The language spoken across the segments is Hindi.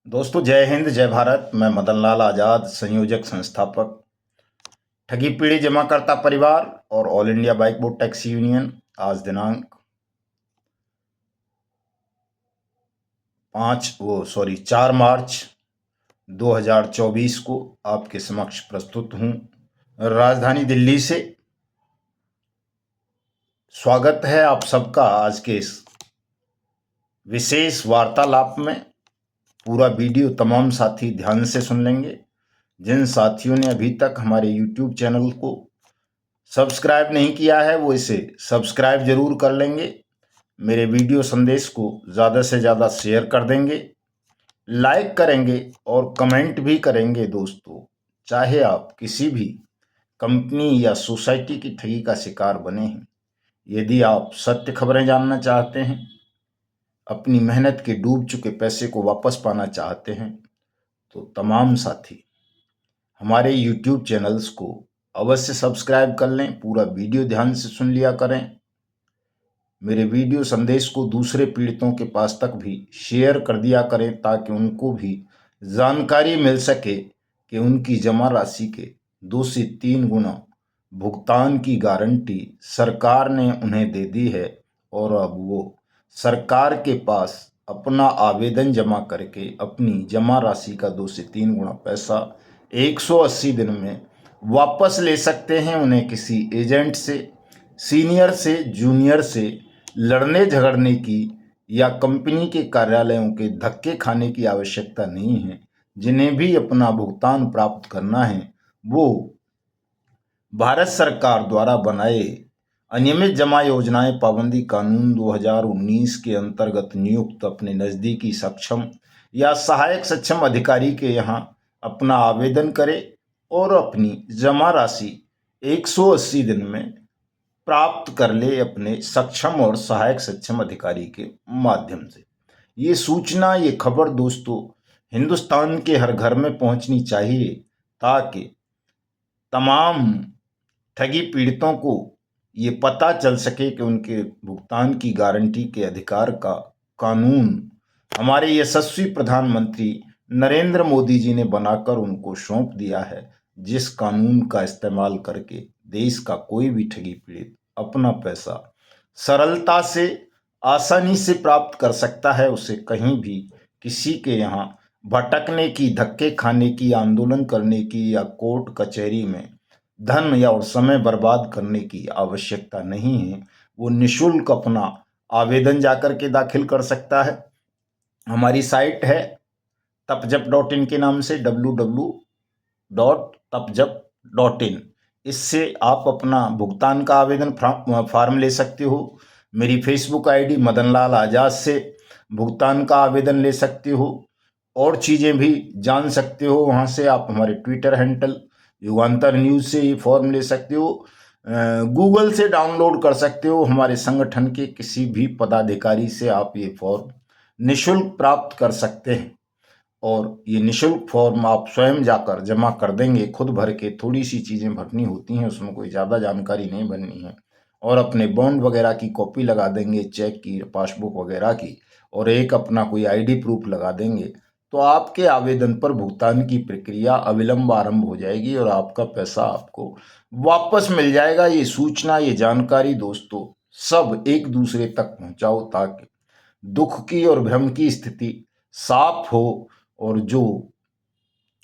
दोस्तों, जय हिंद जय भारत। मैं मदन लाल आज़ाद, संयोजक संस्थापक ठगी पीढ़ी जमाकर्ता परिवार और all India bike board taxi union. आज दिनांक 4 मार्च 2024 को आपके समक्ष प्रस्तुत हूँ राजधानी दिल्ली से। स्वागत है आप सबका आज के इस विशेष वार्तालाप में। पूरा वीडियो तमाम साथी ध्यान से सुन लेंगे। जिन साथियों ने अभी तक हमारे YouTube चैनल को सब्सक्राइब नहीं किया है वो इसे सब्सक्राइब जरूर कर लेंगे। मेरे वीडियो संदेश को ज़्यादा से ज़्यादा शेयर कर देंगे, लाइक करेंगे और कमेंट भी करेंगे। दोस्तों, चाहे आप किसी भी कंपनी या सोसाइटी की ठगी का शिकार बने हैं, यदि आप सत्य खबरें जानना चाहते हैं, अपनी मेहनत के डूब चुके पैसे को वापस पाना चाहते हैं, तो तमाम साथी हमारे YouTube चैनल्स को अवश्य सब्सक्राइब कर लें। पूरा वीडियो ध्यान से सुन लिया करें। मेरे वीडियो संदेश को दूसरे पीड़ितों के पास तक भी शेयर कर दिया करें ताकि उनको भी जानकारी मिल सके कि उनकी जमा राशि के 2 से 3 गुना भुगतान की गारंटी सरकार ने उन्हें दे दी है और अब वो सरकार के पास अपना आवेदन जमा करके अपनी जमा राशि का 2 से 3 गुना पैसा 180 दिन में वापस ले सकते हैं। उन्हें किसी एजेंट से, सीनियर से, जूनियर से लड़ने झगड़ने की या कंपनी के कार्यालयों के धक्के खाने की आवश्यकता नहीं है। जिन्हें भी अपना भुगतान प्राप्त करना है वो भारत सरकार द्वारा बनाए अनियमित जमा योजनाएं पाबंदी कानून 2019 के अंतर्गत नियुक्त अपने नज़दीकी सक्षम या सहायक सक्षम अधिकारी के यहाँ अपना आवेदन करे और अपनी जमा राशि 180 दिन में प्राप्त कर ले अपने सक्षम और सहायक सक्षम अधिकारी के माध्यम से। ये सूचना, ये खबर दोस्तों हिंदुस्तान के हर घर में पहुंचनी चाहिए ताकि तमाम ठगी पीड़ितों को ये पता चल सके कि उनके भुगतान की गारंटी के अधिकार का कानून हमारे यशस्वी प्रधानमंत्री नरेंद्र मोदी जी ने बनाकर उनको सौंप दिया है, जिस कानून का इस्तेमाल करके देश का कोई भी ठगी पीड़ित अपना पैसा सरलता से, आसानी से प्राप्त कर सकता है। उसे कहीं भी किसी के यहाँ भटकने की, धक्के खाने की, आंदोलन करने की या कोर्ट कचहरी में धन या और समय बर्बाद करने की आवश्यकता नहीं है। वो निशुल्क अपना आवेदन जाकर के दाखिल कर सकता है। हमारी साइट है tapjap.in के नाम से, www.tapjap.in। इससे आप अपना भुगतान का आवेदन फॉर्म ले सकते हो। मेरी फेसबुक आईडी मदन लाल आज़ाद से भुगतान का आवेदन ले सकते हो और चीज़ें भी जान सकते हो। वहाँ से आप हमारे ट्विटर हैंडल युगांतर न्यूज़ से ये फॉर्म ले सकते हो। गूगल से डाउनलोड कर सकते हो। हमारे संगठन के किसी भी पदाधिकारी से आप ये फॉर्म निशुल्क प्राप्त कर सकते हैं और ये निशुल्क फॉर्म आप स्वयं जाकर जमा कर देंगे। खुद भर के, थोड़ी सी चीज़ें भरनी होती हैं, उसमें कोई ज़्यादा जानकारी नहीं भरनी है, और अपने बॉन्ड वगैरह की कॉपी लगा देंगे, चेक की, पासबुक वगैरह की, और एक अपना कोई आईडी प्रूफ लगा देंगे तो आपके आवेदन पर भुगतान की प्रक्रिया अविलंब आरंभ हो जाएगी और आपका पैसा आपको वापस मिल जाएगा। ये सूचना, ये जानकारी दोस्तों सब एक दूसरे तक पहुंचाओ ताकि दुख की और भ्रम की स्थिति साफ हो और जो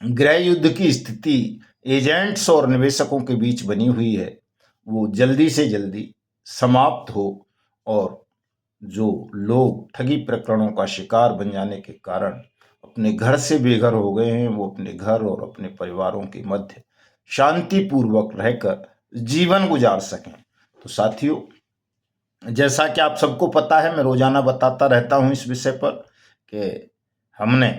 गृह युद्ध की स्थिति एजेंट्स और निवेशकों के बीच बनी हुई है वो जल्दी से जल्दी समाप्त हो और जो लोग ठगी प्रकरणों का शिकार बन जाने के कारण अपने घर से बेघर हो गए हैं वो अपने घर और अपने परिवारों के मध्य शांतिपूर्वक रहकर जीवन गुजार सकें। तो साथियों, जैसा कि आप सबको पता है, मैं रोजाना बताता रहता हूं इस विषय पर कि हमने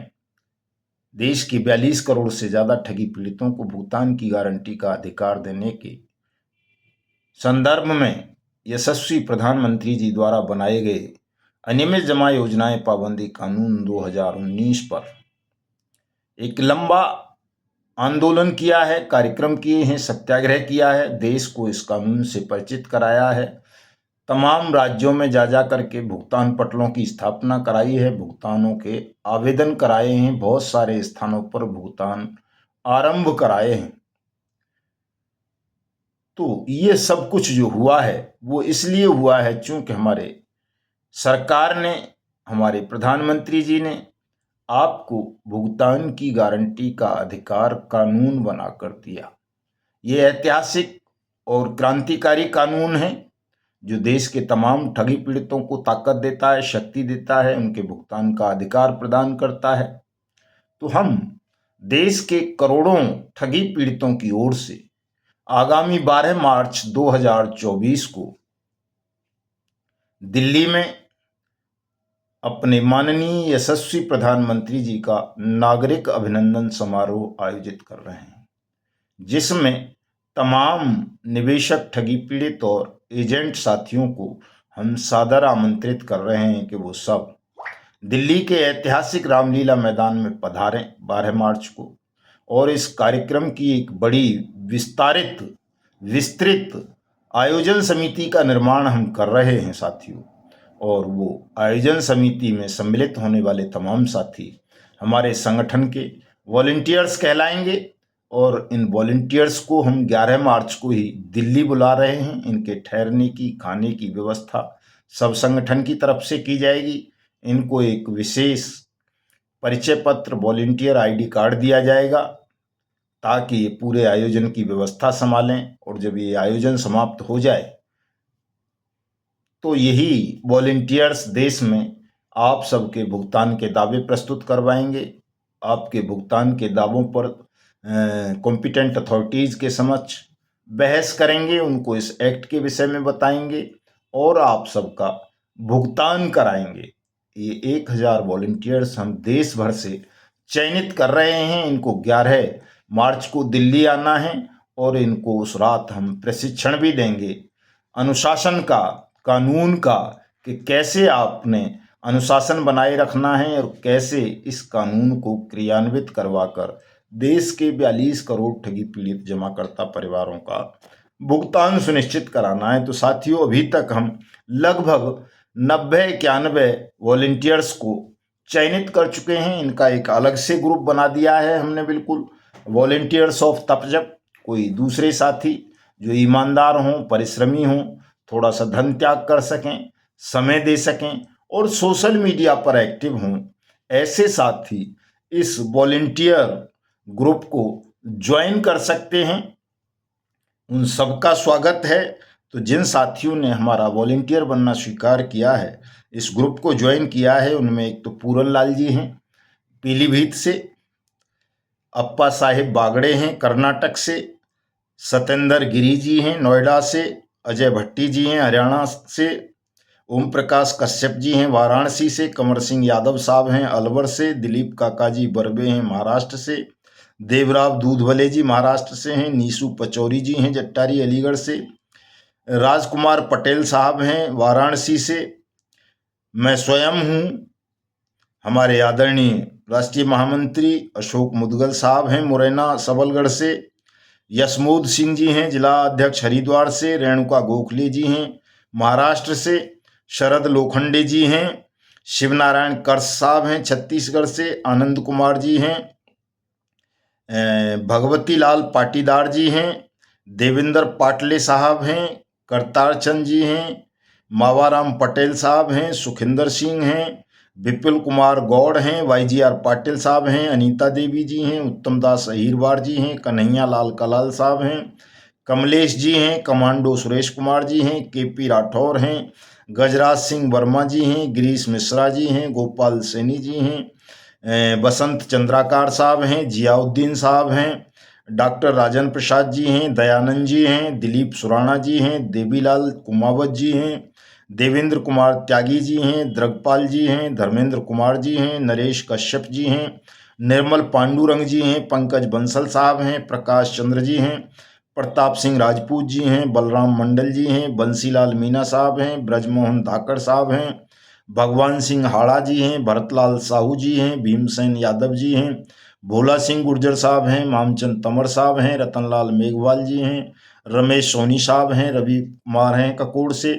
देश की 42 करोड़ से ज्यादा ठगी पीड़ितों को भुगतान की गारंटी का अधिकार देने के संदर्भ में यशस्वी प्रधानमंत्री जी द्वारा बनाए गए अनियमित जमा योजनाएं पाबंदी कानून 2019 पर एक लंबा आंदोलन किया है, कार्यक्रम किए हैं, सत्याग्रह किया है, देश को इस कानून से परिचित कराया है। तमाम राज्यों में जा करके भुगतान पटलों की स्थापना कराई है, भुगतानों के आवेदन कराए हैं, बहुत सारे स्थानों पर भुगतान आरंभ कराए हैं। तो ये सब कुछ जो हुआ है वो इसलिए हुआ है क्योंकि हमारे सरकार ने, हमारे प्रधानमंत्री जी ने आपको भुगतान की गारंटी का अधिकार कानून बनाकर दिया। ये ऐतिहासिक और क्रांतिकारी कानून है जो देश के तमाम ठगी पीड़ितों को ताकत देता है, शक्ति देता है, उनके भुगतान का अधिकार प्रदान करता है। तो हम देश के करोड़ों ठगी पीड़ितों की ओर से आगामी 12 मार्च 2024 को दिल्ली में अपने माननीय यशस्वी प्रधानमंत्री जी का नागरिक अभिनंदन समारोह आयोजित कर रहे हैं, जिसमें तमाम निवेशक, ठगी पीड़ित और एजेंट साथियों को हम सादर आमंत्रित कर रहे हैं कि वो सब दिल्ली के ऐतिहासिक रामलीला मैदान में पधारें 12 मार्च को। और इस कार्यक्रम की एक बड़ी विस्तृत आयोजन समिति का निर्माण हम कर रहे हैं साथियों। और वो आयोजन समिति में सम्मिलित होने वाले तमाम साथी हमारे संगठन के वॉलंटियर्स कहलाएंगे। और इन वॉलंटियर्स को हम 11 मार्च को ही दिल्ली बुला रहे हैं। इनके ठहरने की, खाने की व्यवस्था सब संगठन की तरफ से की जाएगी। इनको एक विशेष परिचय पत्र, वॉलंटियर आईडी कार्ड दिया जाएगा ताकि ये पूरे आयोजन की व्यवस्था संभालें। और जब ये आयोजन समाप्त हो जाए तो यही वॉलंटियर्स देश में आप सबके भुगतान के दावे प्रस्तुत करवाएंगे। आपके भुगतान के दावों पर कॉम्पिटेंट अथॉरिटीज़ के समक्ष बहस करेंगे, उनको इस एक्ट के विषय में बताएंगे और आप सबका भुगतान कराएंगे। ये 1000 वॉलंटियर्स हम देश भर से चयनित कर रहे हैं। इनको 11 मार्च को दिल्ली आना है और इनको उस रात हम प्रशिक्षण भी देंगे अनुशासन का, कानून का, कि कैसे आपने अनुशासन बनाए रखना है और कैसे इस कानून को क्रियान्वित करवाकर देश के 42 करोड़ ठगी पीड़ित जमाकर्ता परिवारों का भुगतान सुनिश्चित कराना है। तो साथियों, अभी तक हम लगभग 90-91 वॉलंटियर्स को चयनित कर चुके हैं। इनका एक अलग से ग्रुप बना दिया है हमने, बिल्कुल वॉलंटियर्स ऑफ तपजब। कोई दूसरे साथी जो ईमानदार हों, परिश्रमी हों, थोड़ा सा धन त्याग कर सकें, समय दे सकें और सोशल मीडिया पर एक्टिव हों, ऐसे साथी इस वॉलंटियर ग्रुप को ज्वाइन कर सकते हैं। उन सबका स्वागत है। तो जिन साथियों ने हमारा वॉलंटियर बनना स्वीकार किया है, इस ग्रुप को ज्वाइन किया है, उनमें एक तो पूरन लाल जी हैं पीलीभीत से, अप्पा साहिब बागड़े हैं कर्नाटक से, सतेंद्र गिरी जी हैं नोएडा से, अजय भट्टी जी हैं हरियाणा से, ओम प्रकाश कश्यप जी हैं वाराणसी से, कंवर सिंह यादव साहब हैं अलवर से, दिलीप काका जी बर्बे हैं महाराष्ट्र से, देवराव दूधवले जी महाराष्ट्र से हैं, नीसू पचौरी जी हैं जट्टारी अलीगढ़ से, राजकुमार पटेल साहब हैं वाराणसी से, मैं स्वयं हूँ, हमारे आदरणीय राष्ट्रीय महामंत्री अशोक मुदगल साहब हैं मुरैना सबलगढ़ से, यशमोद सिंह जी हैं जिला अध्यक्ष हरिद्वार से, रेणुका गोखले जी हैं महाराष्ट्र से, शरद लोखंडे जी हैं, शिवनारायण कर्स साहब हैं छत्तीसगढ़ से, आनंद कुमार जी हैं, भगवती लाल पाटीदार जी हैं, देवेंद्र पाटले साहब हैं, करतार चंद जी हैं, मावाराम पटेल साहब हैं, सुखिंदर सिंह हैं, विपुल कुमार गौड़ हैं, YGR पाटिल साहब हैं, अनीता देवी जी हैं, उत्तम दास अहीरवार जी हैं, कन्हैया लाल कलाल साहब हैं, कमलेश जी हैं, कमांडो सुरेश कुमार जी हैं, KP राठौर हैं, गजराज सिंह वर्मा जी हैं, गिरीश मिश्रा जी हैं, गोपाल सैनी जी हैं, बसंत चंद्राकार साहब हैं, जियाउद्दीन साहब हैं, डॉक्टर राजन प्रसाद जी हैं, दयानंद जी हैं, दिलीप सुराणा जी हैं, देवीलाल कुमावत जी हैं, देवेंद्र कुमार त्यागी जी हैं, द्रगपाल जी हैं, धर्मेंद्र कुमार जी हैं, नरेश कश्यप जी हैं, निर्मल पांडुरंग जी हैं, पंकज बंसल साहब हैं, प्रकाश चंद्र जी हैं, प्रताप सिंह राजपूत जी हैं, बलराम मंडल जी हैं, बंसीलाल मीना साहब हैं, ब्रजमोहन धाकड़ साहब हैं, भगवान सिंह हाड़ा जी हैं, भरतलाल साहू जी हैं, भीमसेन यादव जी हैं, भोला सिंह गुर्जर साहब हैं, मामचंद तंवर साहब हैं, रतनलाल मेघवाल जी हैं, रमेश सोनी साहब हैं, रवि कुमार हैं ककोड़ से,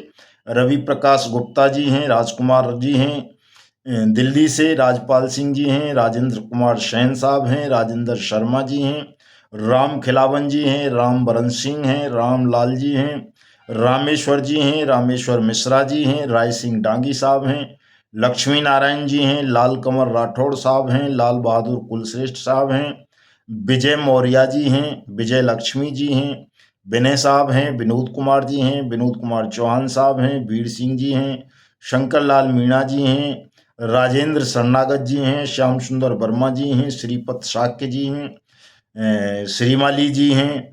रवि प्रकाश गुप्ता जी हैं, राजकुमार जी हैं, दिल्ली से राजपाल सिंह जी हैं, राजेंद्र कुमार सैन साहब हैं, राजेंद्र शर्मा जी हैं, राम खिलावन जी हैं, राम बरन सिंह हैं, राम लाल जी हैं, रामेश्वर जी हैं, रामेश्वर मिश्रा जी हैं, राय सिंह डांगी साहब हैं, लक्ष्मी नारायण जी हैं, लाल कंवर राठौड़ साहब हैं, लाल बहादुर कुलश्रेष्ठ साहब हैं, विजय मौर्य जी हैं, विजय लक्ष्मी जी हैं, विनय साहब हैं, विनोद कुमार जी हैं, विनोद कुमार चौहान साहब हैं, वीर सिंह जी हैं, शंकर लाल मीणा जी हैं, राजेंद्र शरणागत जी हैं, श्याम सुंदर वर्मा जी हैं, श्रीपत शाक्य जी हैं, श्रीमाली जी हैं,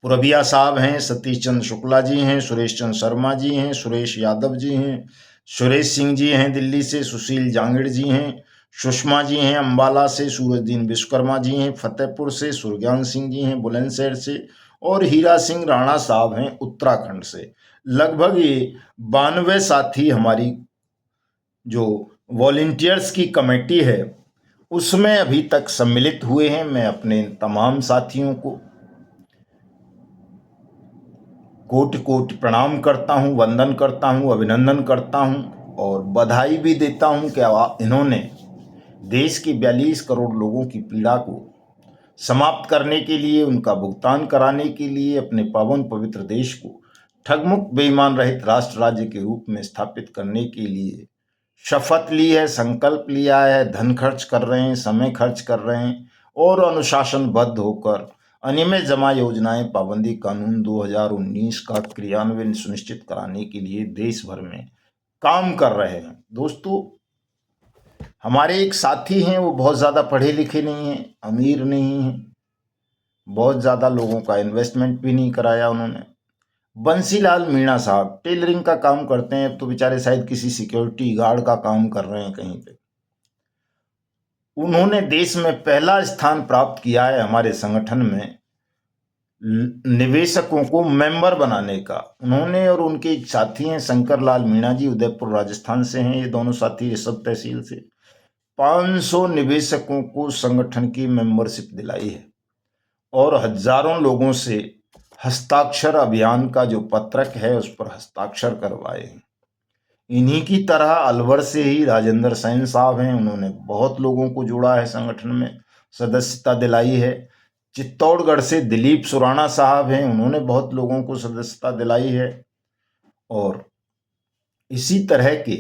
पुरबिया साहब हैं, सतीश चंद्र शुक्ला जी हैं, सुरेश चंद्र शर्मा जी हैं, सुरेश यादव जी हैं, सुरेश सिंह जी हैं दिल्ली से, सुशील जांगिड़ जी हैं, सुषमा जी हैं अम्बाला से, सूरजदीन विश्वकर्मा जी हैं फतेहपुर से, सुरज्ञान सिंह जी हैं बुलंदशहर से, और हीरा सिंह राणा साहब हैं उत्तराखंड से। लगभग ये 92 साथी हमारी जो वॉलंटियर्स की कमेटी है उसमें अभी तक सम्मिलित हुए हैं। मैं अपने तमाम साथियों को कोटि कोटि प्रणाम करता हूं, वंदन करता हूं, अभिनंदन करता हूं और बधाई भी देता हूं कि इन्होंने देश की 42 करोड़ लोगों की पीड़ा को समाप्त करने के लिए, उनका भुगतान कराने के लिए, अपने पावन पवित्र देश को ठगमुक्त बेईमान रहित राष्ट्र राज्य के रूप में स्थापित करने के लिए शपथ ली है, संकल्प लिया है, धन खर्च कर रहे हैं, समय खर्च कर रहे हैं और अनुशासनबद्ध होकर अनियमित जमा योजनाएं पाबंदी कानून 2019 का क्रियान्वयन सुनिश्चित कराने के लिए देश भर में काम कर रहे हैं। दोस्तों, हमारे एक साथी हैं, वो बहुत ज़्यादा पढ़े लिखे नहीं हैं, अमीर नहीं हैं, बहुत ज़्यादा लोगों का इन्वेस्टमेंट भी नहीं कराया उन्होंने। बंसीलाल मीणा साहब टेलरिंग का काम करते हैं, अब तो बेचारे शायद किसी सिक्योरिटी गार्ड का काम कर रहे हैं कहीं पे। उन्होंने देश में पहला स्थान प्राप्त किया है हमारे संगठन में निवेशकों को मेंबर बनाने का। उन्होंने और उनके एक साथी हैं शंकर लाल मीणा जी, उदयपुर राजस्थान से हैं ये दोनों साथी, ऋषभ तहसील से, 500 निवेशकों को संगठन की मेंबरशिप दिलाई है और हजारों लोगों से हस्ताक्षर अभियान का जो पत्रक है उस पर हस्ताक्षर करवाए हैं। इन्हीं की तरह अलवर से ही राजेंद्र सैन साहब हैं, उन्होंने बहुत लोगों को जोड़ा है, संगठन में सदस्यता दिलाई है। चित्तौड़गढ़ से दिलीप सुराणा साहब हैं, उन्होंने बहुत लोगों को सदस्यता दिलाई है। और इसी तरह के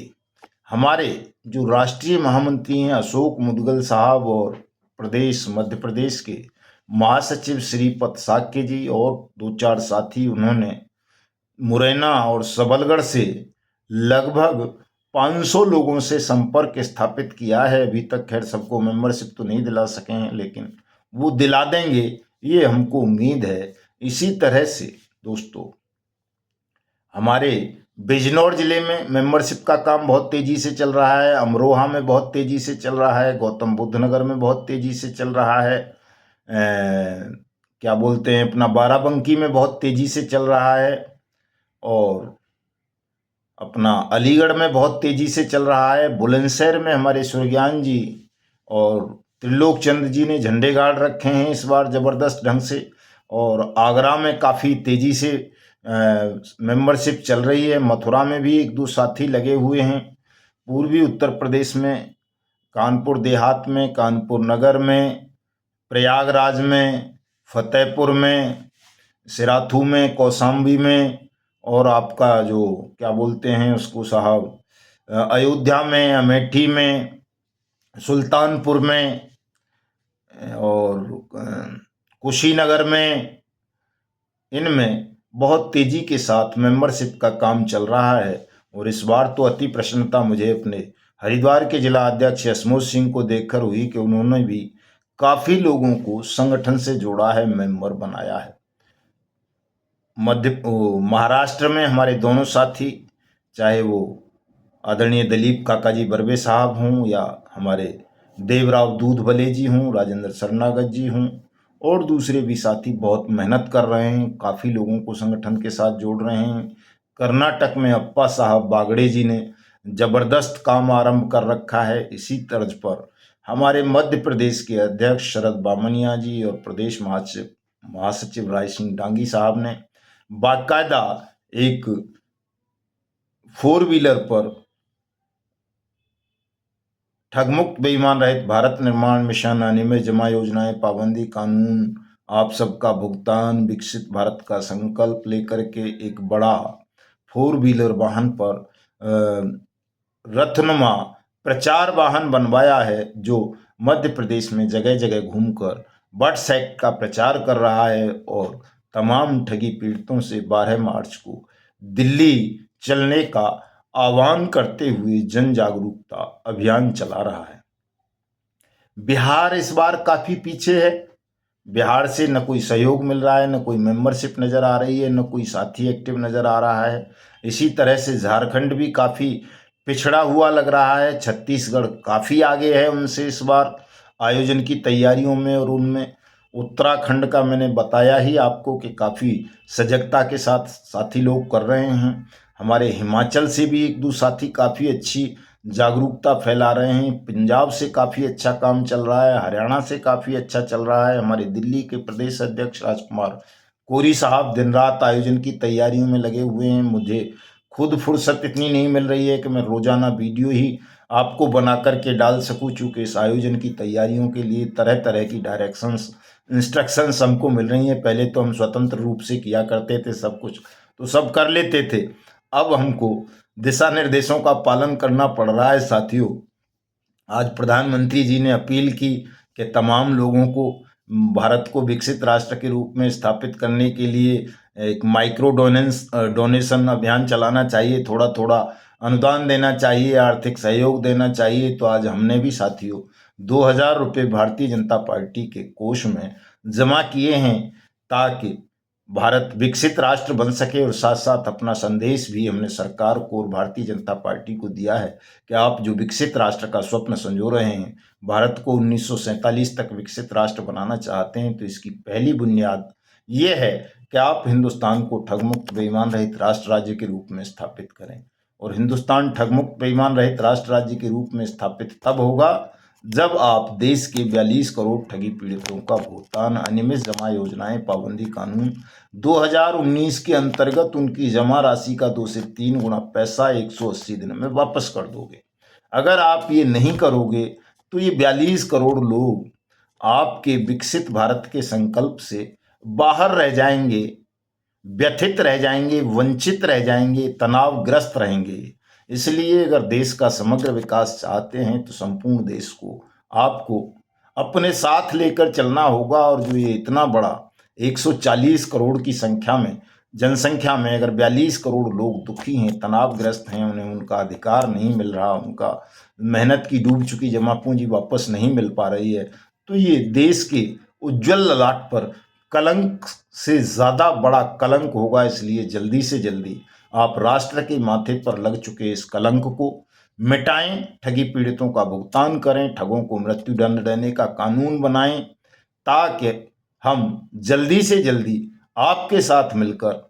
हमारे जो राष्ट्रीय महामंत्री हैं अशोक मुदगल साहब और प्रदेश मध्य प्रदेश के महासचिव श्रीपत शाक्य जी और 2-4 साथी, उन्होंने मुरैना और सबलगढ़ से लगभग 500 लोगों से संपर्क स्थापित किया है। अभी तक खैर सबको मेंबरशिप तो नहीं दिला सके हैं, लेकिन वो दिला देंगे, ये हमको उम्मीद है। इसी तरह से दोस्तों, हमारे बिजनौर जिले में मेंबरशिप का काम बहुत तेजी से चल रहा है, अमरोहा में बहुत तेजी से चल रहा है, गौतम बुद्ध नगर में बहुत तेजी से चल रहा है, क्या बोलते हैं अपना बाराबंकी में बहुत तेजी से चल रहा है, और अपना अलीगढ़ में बहुत तेजी से चल रहा है। बुलंदशहर में हमारे सुरज्ञान जी और त्रिलोक चंद जी ने झंडे गाड़ रखे हैं इस बार जबरदस्त ढंग से, और आगरा में काफ़ी तेजी से मेंबरशिप चल रही है। मथुरा में भी 1-2 साथी लगे हुए हैं। पूर्वी उत्तर प्रदेश में कानपुर देहात में, कानपुर नगर में, प्रयागराज में, फतेहपुर में, सिराथू में, कौशाम्बी में, और आपका जो क्या बोलते हैं उसको साहब, अयोध्या में, अमेठी में, सुल्तानपुर में और कुशीनगर में, इनमें बहुत तेजी के साथ मेंबरशिप का काम चल रहा है। और इस बार तो अति प्रसन्नता मुझे अपने हरिद्वार के जिला अध्यक्ष यशमोद सिंह को देखकर हुई कि उन्होंने भी काफ़ी लोगों को संगठन से जोड़ा है, मेंबर बनाया है। महाराष्ट्र में हमारे दोनों साथी, चाहे वो आदरणीय दिलीप काकाजी बर्वे साहब हों या हमारे देवराव दूधभले जी हों, राजेंद्र शरणागत जी हों और दूसरे भी साथी, बहुत मेहनत कर रहे हैं, काफ़ी लोगों को संगठन के साथ जोड़ रहे हैं। कर्नाटक में अप्पा साहब बागड़े जी ने जबरदस्त काम आरंभ कर रखा है। इसी तर्ज पर हमारे मध्य प्रदेश के अध्यक्ष शरद बामनिया जी और प्रदेश महासचिव राय सिंह डांगी साहब ने बाकायदा एक फोर व्हीलर पर ठगमुक्त बेईमान रहित भारत निर्माण मिशन, अनियमित जमा योजनाएं, पाबंदी कानून, आप सबका भुगतान, विकसित भारत का संकल्प लेकर के एक बड़ा फोर व्हीलर वाहन पर रथनुमा प्रचार वाहन बनवाया है, जो मध्य प्रदेश में जगह जगह घूमकर बट्स एक्ट का प्रचार कर रहा है और तमाम ठगी पीड़ितों से 12 मार्च को दिल्ली चलने का आह्वान करते हुए जन जागरूकता अभियान चला रहा है। बिहार इस बार काफी पीछे है। बिहार से न कोई सहयोग मिल रहा है, न कोई मेंबरशिप नजर आ रही है, न कोई साथी एक्टिव नजर आ रहा है। इसी तरह से झारखंड भी काफी पिछड़ा हुआ लग रहा है। छत्तीसगढ़ काफी आगे है उनसे इस बार आयोजन की तैयारियों में और उनमें। उत्तराखंड का मैंने बताया ही आपको कि काफी सजगता के साथ साथी लोग कर रहे हैं। हमारे हिमाचल से भी एक दो साथी काफी अच्छी जागरूकता फैला रहे हैं। पंजाब से काफ़ी अच्छा काम चल रहा है, हरियाणा से काफ़ी अच्छा चल रहा है। हमारे दिल्ली के प्रदेश अध्यक्ष राजकुमार कोरी साहब दिन रात आयोजन की तैयारियों में लगे हुए हैं। मुझे खुद फुर्सत इतनी नहीं मिल रही है कि मैं रोजाना वीडियो ही आपको बना करके डाल सकूं, चूँकि इस आयोजन की तैयारियों के लिए तरह तरह की डायरेक्शंस, इंस्ट्रक्शंस हमको मिल रही हैं। पहले तो हम स्वतंत्र रूप से किया करते थे सब कुछ, तो सब कर लेते थे। अब हमको दिशा निर्देशों का पालन करना पड़ रहा है साथियों। आज प्रधानमंत्री जी ने अपील की कि तमाम लोगों को भारत को विकसित राष्ट्र के रूप में स्थापित करने के लिए एक माइक्रो डोनेशन अभियान चलाना चाहिए, थोड़ा थोड़ा अनुदान देना चाहिए, आर्थिक सहयोग देना चाहिए। तो आज हमने भी साथियों 2000 रुपये भारतीय जनता पार्टी के कोष में जमा किए हैं, ताकि भारत विकसित राष्ट्र बन सके। और साथ साथ अपना संदेश भी हमने सरकार को और भारतीय जनता पार्टी को दिया है कि आप जो विकसित राष्ट्र का स्वप्न संजो रहे हैं, भारत को 1947 तक विकसित राष्ट्र बनाना चाहते हैं, तो इसकी पहली बुनियाद ये है कि आप हिंदुस्तान को ठगमुक्त बेईमान रहित राष्ट्र राज्य के रूप में स्थापित करें। और हिंदुस्तान ठगमुक्त बेईमान रहित राष्ट्र राज्य के रूप में स्थापित तब होगा जब आप देश के 42 करोड़ ठगी पीड़ितों का भुगतान, अनियमित जमा योजनाएं, पाबंदी कानून 2019 के अंतर्गत उनकी जमा राशि का 2 से 3 गुना पैसा 180 दिन में वापस कर दोगे। अगर आप ये नहीं करोगे तो ये 42 करोड़ लोग आपके विकसित भारत के संकल्प से बाहर रह जाएंगे, व्यथित रह जाएंगे, वंचित रह जाएंगे, तनावग्रस्त रहेंगे। इसलिए अगर देश का समग्र विकास चाहते हैं तो संपूर्ण देश को आपको अपने साथ लेकर चलना होगा। और जो ये इतना बड़ा 140 करोड़ की संख्या में, जनसंख्या में अगर 42 करोड़ लोग दुखी हैं, तनावग्रस्त हैं, उन्हें उनका अधिकार नहीं मिल रहा, उनका मेहनत की डूब चुकी जमा पूंजी वापस नहीं मिल पा रही है, तो ये देश के उज्जवल ललाट पर कलंक से ज्यादा बड़ा कलंक होगा। इसलिए जल्दी से जल्दी आप राष्ट्र के माथे पर लग चुके इस कलंक को मिटाएं, ठगी पीड़ितों का भुगतान करें, ठगों को मृत्युदंड देने का कानून बनाएं, ताकि हम जल्दी से जल्दी आपके साथ मिलकर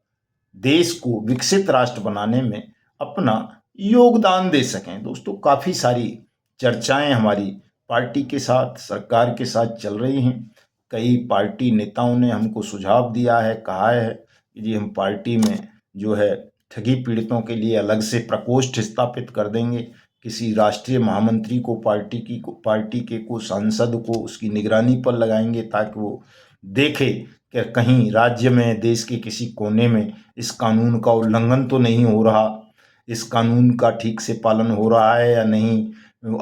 देश को विकसित राष्ट्र बनाने में अपना योगदान दे सकें। दोस्तों, काफी सारी चर्चाएं हमारी पार्टी के साथ, सरकार के साथ चल रही हैं। कई पार्टी नेताओं ने हमको सुझाव दिया है, कहा है कि जी हम पार्टी में जो है ठगी पीड़ितों के लिए अलग से प्रकोष्ठ स्थापित कर देंगे, किसी राष्ट्रीय महामंत्री को पार्टी के को सांसद को उसकी निगरानी पर लगाएंगे, ताकि वो देखे कि कहीं राज्य में, देश के किसी कोने में इस कानून का उल्लंघन तो नहीं हो रहा, इस कानून का ठीक से पालन हो रहा है या नहीं,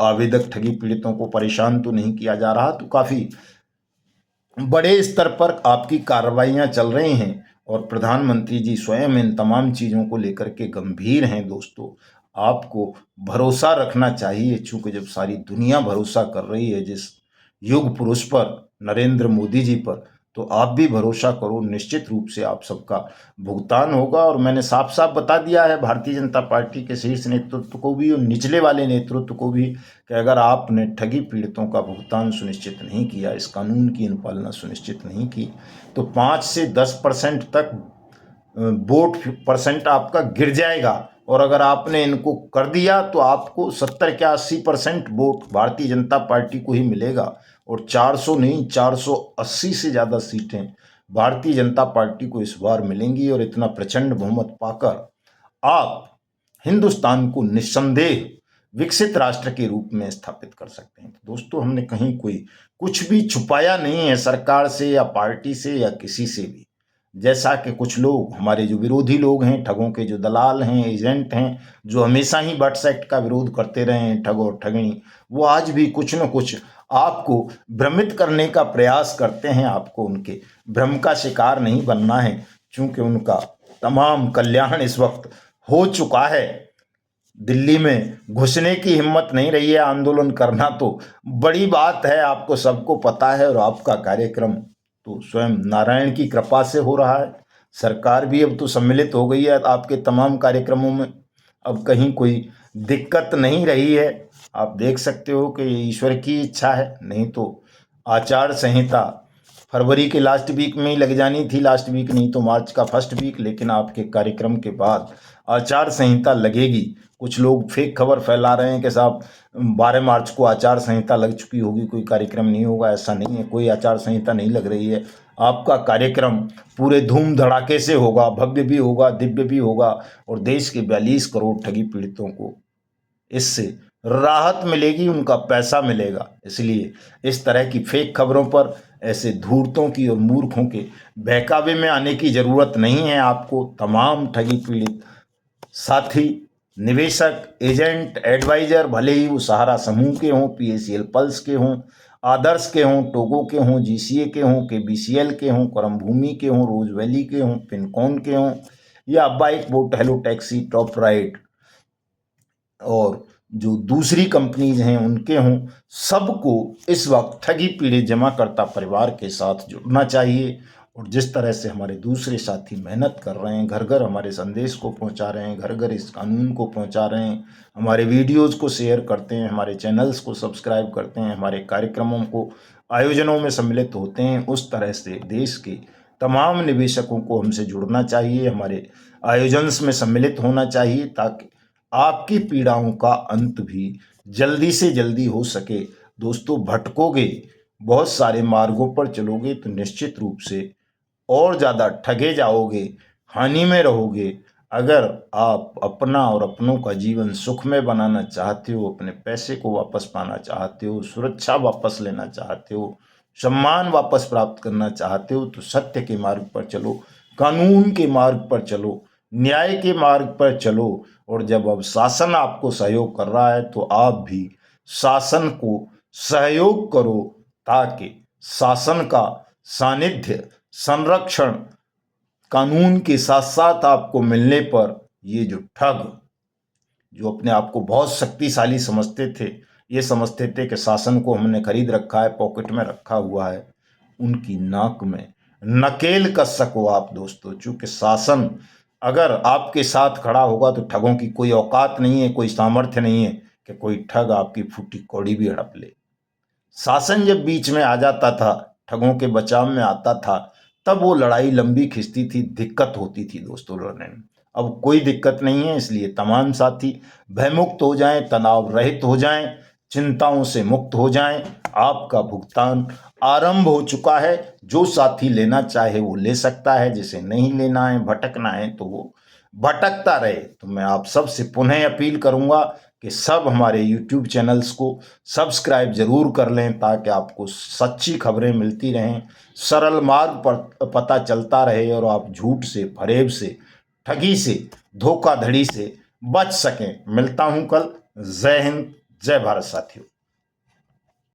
आवेदक ठगी पीड़ितों को परेशान तो नहीं किया जा रहा। तो काफ़ी बड़े स्तर पर आपकी कार्रवाइयां चल रही हैं और प्रधानमंत्री जी स्वयं इन तमाम चीज़ों को लेकर के गंभीर हैं। दोस्तों, आपको भरोसा रखना चाहिए, चूंकि जब सारी दुनिया भरोसा कर रही है जिस युग पुरुष पर, नरेंद्र मोदी जी पर, तो आप भी भरोसा करो, निश्चित रूप से आप सबका भुगतान होगा। और मैंने साफ साफ बता दिया है भारतीय जनता पार्टी के शीर्ष नेतृत्व को भी और निचले वाले नेतृत्व को भी कि अगर आपने ठगी पीड़ितों का भुगतान सुनिश्चित नहीं किया, इस कानून की अनुपालना सुनिश्चित नहीं की, तो 5 से 10% तक वोट परसेंट आपका गिर जाएगा। और अगर आपने इनको कर दिया तो आपको 70 या 80% वोट भारतीय जनता पार्टी को ही मिलेगा और 400 नहीं, 480 से ज़्यादा सीटें भारतीय जनता पार्टी को इस बार मिलेंगी। और इतना प्रचंड बहुमत पाकर आप हिंदुस्तान को निस्संदेह विकसित राष्ट्र के रूप में स्थापित कर सकते हैं। तो दोस्तों, हमने कहीं कोई कुछ भी छुपाया नहीं है सरकार से या पार्टी से या किसी से भी। जैसा कि कुछ लोग, हमारे जो विरोधी लोग हैं, ठगों के जो दलाल हैं, एजेंट हैं, जो हमेशा ही बट्स एक्ट का विरोध करते रहे हैं, ठग और ठगनी, वो आज भी कुछ न कुछ आपको भ्रमित करने का प्रयास करते हैं। आपको उनके भ्रम का शिकार नहीं बनना है, क्योंकि उनका तमाम कल्याण इस वक्त हो चुका है। दिल्ली में घुसने की हिम्मत नहीं रही है, आंदोलन करना तो बड़ी बात है, आपको सबको पता है। और आपका कार्यक्रम तो स्वयं नारायण की कृपा से हो रहा है। सरकार भी अब तो सम्मिलित हो गई है आपके तमाम कार्यक्रमों में, अब कहीं कोई दिक्कत नहीं रही है। आप देख सकते हो कि ये ईश्वर की इच्छा है, नहीं तो आचार संहिता फरवरी के लास्ट वीक में ही लग जानी थी, लास्ट वीक नहीं तो मार्च का फर्स्ट वीक, लेकिन आपके कार्यक्रम के बाद आचार संहिता लगेगी। कुछ लोग फेक खबर फैला रहे हैं कि साहब 12 मार्च को आचार संहिता लग चुकी होगी, कोई कार्यक्रम नहीं होगा। ऐसा नहीं है, कोई आचार संहिता नहीं लग रही है। आपका कार्यक्रम पूरे धूम धड़ाके से होगा, भव्य भी होगा, दिव्य भी होगा, और देश के 42 करोड़ ठगी पीड़ितों को इससे राहत मिलेगी, उनका पैसा मिलेगा। इसलिए इस तरह की फेक खबरों पर, ऐसे धूर्तों की और मूर्खों के बहकावे में आने की ज़रूरत नहीं है। आपको तमाम ठगी पीड़ित साथी, निवेशक, एजेंट, एडवाइजर, भले ही वो सहारा समूह के हों, PACL पल्स के हों, आदर्श के हों, टोगो के हों, GCA के हों, KBCL के हों, करम भूमि के हों, रोज वैली के हों, पिनकॉन के हों, या bike boat, hello taxi, top ride, और जो दूसरी कंपनीज हैं उनके हों, सबको इस वक्त ठगी पीड़ित जमाकर्ता परिवार के साथ जुड़ना चाहिए। और जिस तरह से हमारे दूसरे साथी मेहनत कर रहे हैं, घर घर हमारे संदेश को पहुंचा रहे हैं, घर घर इस कानून को पहुंचा रहे हैं, हमारे वीडियोज़ को शेयर करते हैं, हमारे चैनल्स को सब्सक्राइब करते हैं, हमारे कार्यक्रमों को, आयोजनों में सम्मिलित होते हैं, उस तरह से देश के तमाम निवेशकों को हमसे जुड़ना चाहिए, हमारे आयोजन्स में सम्मिलित होना चाहिए, ताकि आपकी पीड़ाओं का अंत भी जल्दी से जल्दी हो सके। दोस्तों, भटकोगे, बहुत सारे मार्गों पर चलोगे तो निश्चित रूप से और ज़्यादा ठगे जाओगे, हानि में रहोगे। अगर आप अपना और अपनों का जीवन सुखमय बनाना चाहते हो, अपने पैसे को वापस पाना चाहते हो, सुरक्षा वापस लेना चाहते हो, सम्मान वापस प्राप्त करना चाहते हो, तो सत्य के मार्ग पर चलो, कानून के मार्ग पर चलो, न्याय के मार्ग पर चलो। और जब अब शासन आपको सहयोग कर रहा है तो आप भी शासन को सहयोग करो, ताकि शासन का सानिध्य, संरक्षण कानून के साथ साथ आपको मिलने पर ये जो ठग, जो अपने आप को बहुत शक्तिशाली समझते थे, ये समझते थे कि शासन को हमने खरीद रखा है, पॉकेट में रखा हुआ है, उनकी नाक में नकेल कस सको आप दोस्तों। चूंकि शासन अगर आपके साथ खड़ा होगा तो ठगों की कोई औकात नहीं है, कोई सामर्थ्य नहीं है कि कोई ठग आपकी फूटी कौड़ी भी हड़प ले। शासन जब बीच में आ जाता था, ठगों के बचाव में आता था, तब वो लड़ाई लंबी खिंचती थी, दिक्कत होती थी दोस्तों लड़ने में। अब कोई दिक्कत नहीं है, इसलिए तमाम साथी भयमुक्त हो जाएं, तनाव रहित हो जाएं, चिंताओं से मुक्त हो जाएं। आपका भुगतान आरंभ हो चुका है। जो साथी लेना चाहे वो ले सकता है, जिसे नहीं लेना है, भटकना है, तो वो भटकता रहे। तो मैं आप सबसे पुनः अपील करूंगा कि सब हमारे YouTube चैनल्स को सब्सक्राइब जरूर कर लें, ताकि आपको सच्ची खबरें मिलती रहें, सरल मार्ग पर पता चलता रहे, और आप झूठ से, फरेब से, ठगी से, धोखाधड़ी से बच सकें। मिलता हूं कल। जय हिंद, जय भारत साथियों।